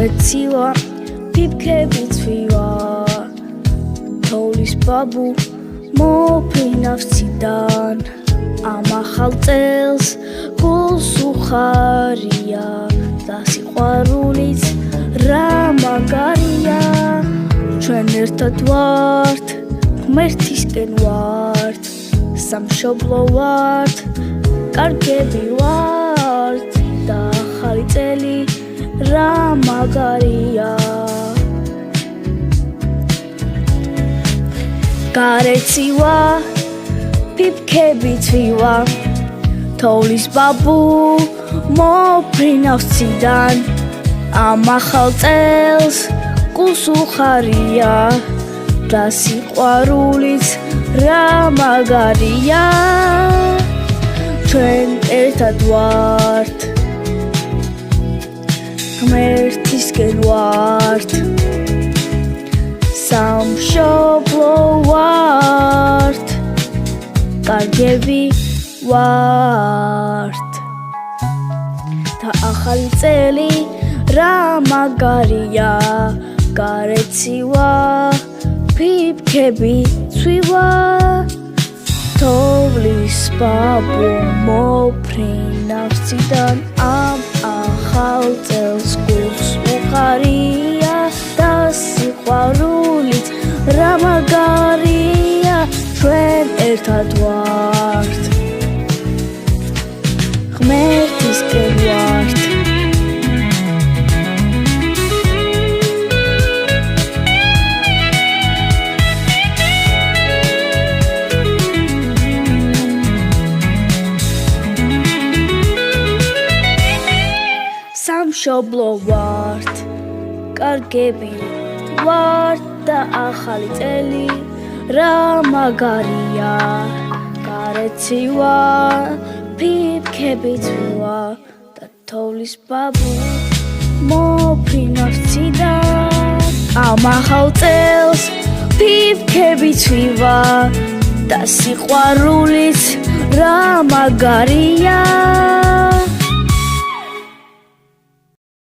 გარეცივა ფიფქები ცვივა თოვლის ბაბუ მოფრინავს ციდან ამ ახალ წელს გულს უხარია და სიყვარულიც რა მაგარია ჩვენ ერთად ვართ ღმერთისკენ ვართ სამშობლო ვართ კარგები ვართ და ახალი წელი რა მაგარია გარეცივა ფიფქები ცვივა თოვლის ბაბუ მოფრინავს ციდან ამ ახალ წელს გულს უხარია და სიყვარულიც რა მაგარია ჩვენ ერთად ვართ ღმერთისკენ ვართ სამშობლო ვართ კარგები ვართ და ახალი წელი რა მაგარია გარეცივა ფიფქები ცვივა თოვლის ბაბუ მოფრინავს ციდან ამ ახალ წელს გულს უხარია და სიყვარულიც რა მაგარია ჩვენ ერთად ვართ ღმერთისკენ ვართ სამშობლო ვართ კარგები ვართ და ახალი წელი რა მაგარია გარეცივა ფიფქები ცვივა და თოვლის ბაბუ მოფრინავს ციდან ამ ახალ წელს ფიფქები ცვივა და სიყვარულიც რა მაგარია